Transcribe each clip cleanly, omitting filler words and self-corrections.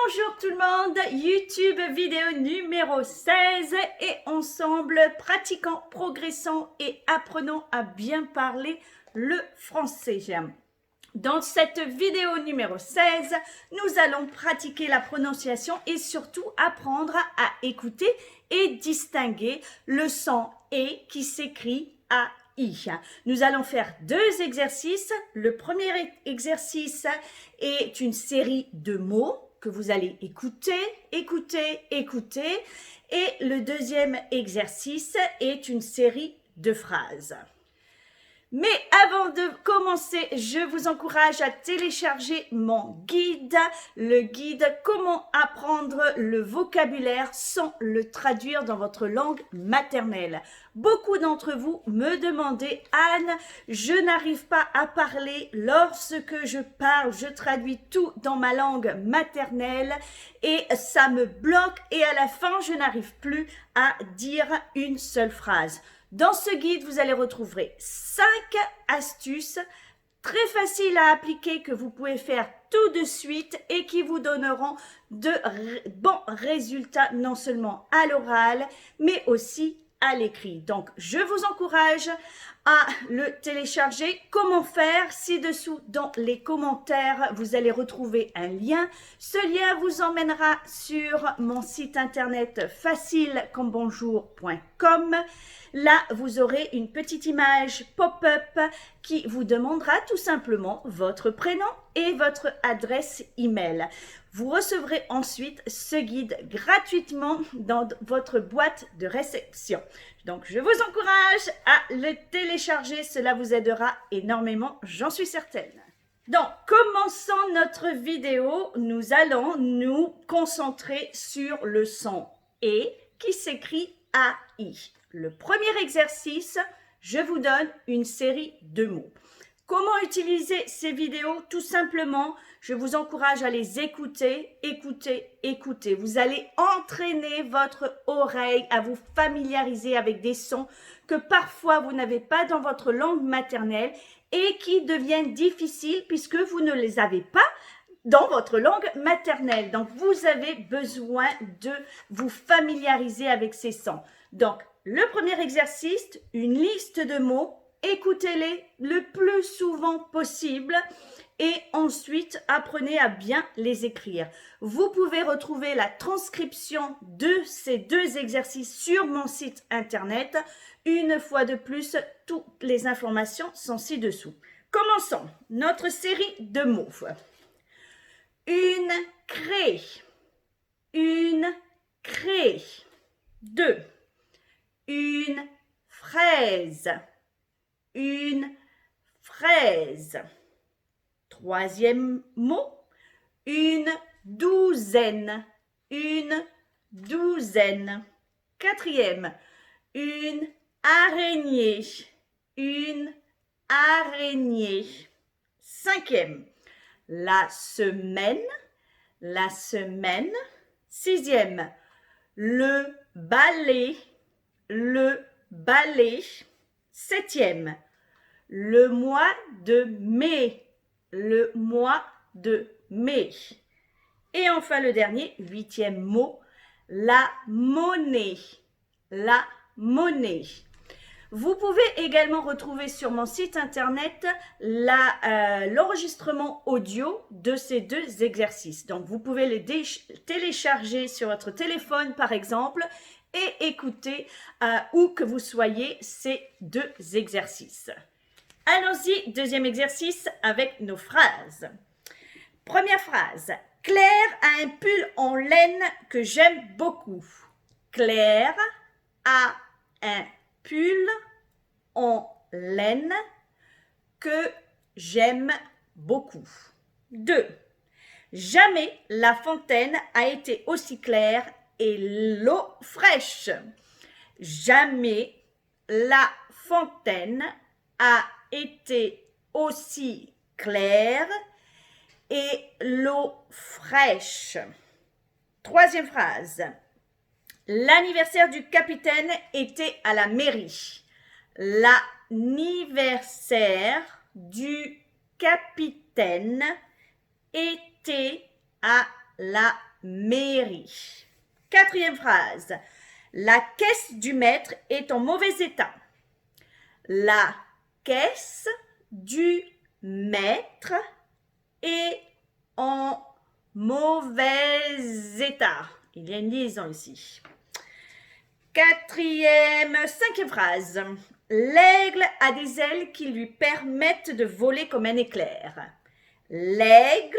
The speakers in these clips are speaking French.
Bonjour tout le monde, YouTube vidéo numéro 16 et ensemble pratiquant, progressant et apprenant à bien parler le français. Dans cette vidéo numéro 16, nous allons pratiquer la prononciation et surtout apprendre à écouter et distinguer le son « et » qui s'écrit « a ». Nous allons faire deux exercices. Le premier exercice est une série de mots que vous allez écouter. Et le deuxième exercice est une série de phrases. Mais avant de commencer, je vous encourage à télécharger mon guide, le guide Comment apprendre le vocabulaire sans le traduire dans votre langue maternelle. Beaucoup d'entre vous me demandaient, Anne, je n'arrive pas à parler lorsque je parle, je traduis tout dans ma langue maternelle et ça me bloque et à la fin, je n'arrive plus à dire une seule phrase. Dans ce guide, vous allez retrouver 5 astuces très faciles à appliquer que vous pouvez faire tout de suite et qui vous donneront de bons résultats non seulement à l'oral, mais aussi à l'écrit. Donc, je vous encourage à le télécharger. Comment faire? Ci-dessous, dans les commentaires, vous allez retrouver un lien. Ce lien vous emmènera sur mon site internet facilecombonjour.com. Là, vous aurez une petite image pop-up qui vous demandera tout simplement votre prénom et votre adresse email. Vous recevrez ensuite ce guide gratuitement dans votre boîte de réception. Donc, je vous encourage à le télécharger. Cela vous aidera énormément, j'en suis certaine. Donc, commençons notre vidéo. Nous allons nous concentrer sur le son « et » qui s'écrit « AI ». Le premier exercice, je vous donne une série de mots. Comment utiliser ces vidéos? Tout simplement, je vous encourage à les écouter. Vous allez entraîner votre oreille à vous familiariser avec des sons que parfois vous n'avez pas dans votre langue maternelle et qui deviennent difficiles puisque vous ne les avez pas dans votre langue maternelle. Donc, vous avez besoin de vous familiariser avec ces sons. Donc, le premier exercice, une liste de mots, écoutez-les le plus souvent possible et ensuite apprenez à bien les écrire. Vous pouvez retrouver la transcription de ces deux exercices sur mon site internet. Une fois de plus, toutes les informations sont ci-dessous. Commençons notre série de mots. Une craie, une craie. 2. Une fraise, une fraise. Troisième mot, une douzaine, une douzaine. Quatrième, une araignée, une araignée. Cinquième, la semaine, la semaine. Sixième, le balai, le balai. Septième, le mois de mai, le mois de mai. Et enfin le dernier, huitième mot, la monnaie, la monnaie. Vous pouvez également retrouver sur mon site internet l'enregistrement audio de ces deux exercices. Donc, vous pouvez les télécharger sur votre téléphone, par exemple, et écouter où que vous soyez ces deux exercices. Allons-y, deuxième exercice avec nos phrases. Première phrase. Claire a un pull en laine que j'aime beaucoup. Claire a un pull en laine que j'aime beaucoup. 2. Jamais la fontaine a été aussi claire et l'eau fraîche. Jamais la fontaine a été aussi claire et l'eau fraîche. Troisième phrase. L'anniversaire du capitaine était à la mairie. L'anniversaire du capitaine était à la mairie. Quatrième phrase. La caisse du maître est en mauvais état. La caisse du maître est en mauvais état. Il y a une liaison ici. Cinquième phrase. L'aigle a des ailes qui lui permettent de voler comme un éclair. L'aigle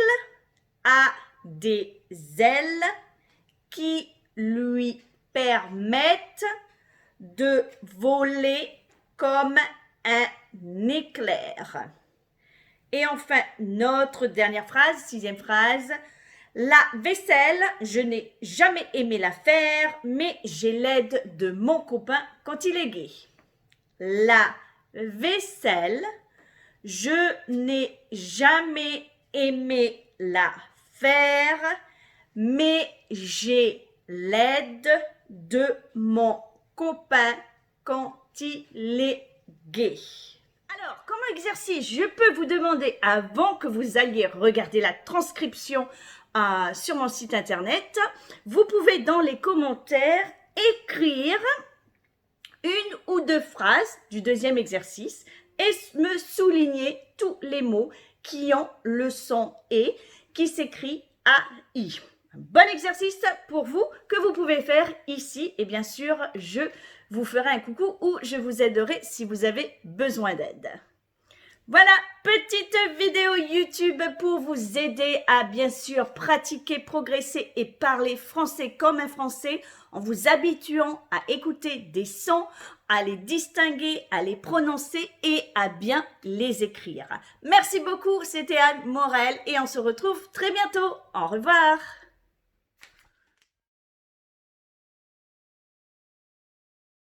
a des ailes qui lui permettent de voler comme un éclair. Et enfin, notre dernière phrase, sixième phrase. La vaisselle, je n'ai jamais aimé la faire, mais j'ai l'aide de mon copain quand il est gai. La vaisselle, je n'ai jamais aimé la faire, mais j'ai l'aide de mon copain quand il est gai. Alors, comme exercice, je peux vous demander, avant que vous alliez regarder la transcription sur mon site internet, vous pouvez dans les commentaires écrire une ou deux phrases du deuxième exercice et me souligner tous les mots qui ont le son « et » qui s'écrit A-I. Un bon exercice pour vous que vous pouvez faire ici et bien sûr, je vous ferai un coucou ou je vous aiderai si vous avez besoin d'aide. Voilà, petite vidéo YouTube pour vous aider à bien sûr pratiquer, progresser et parler français comme un français en vous habituant à écouter des sons, à les distinguer, à les prononcer et à bien les écrire. Merci beaucoup, c'était Anne Morel et on se retrouve très bientôt. Au revoir.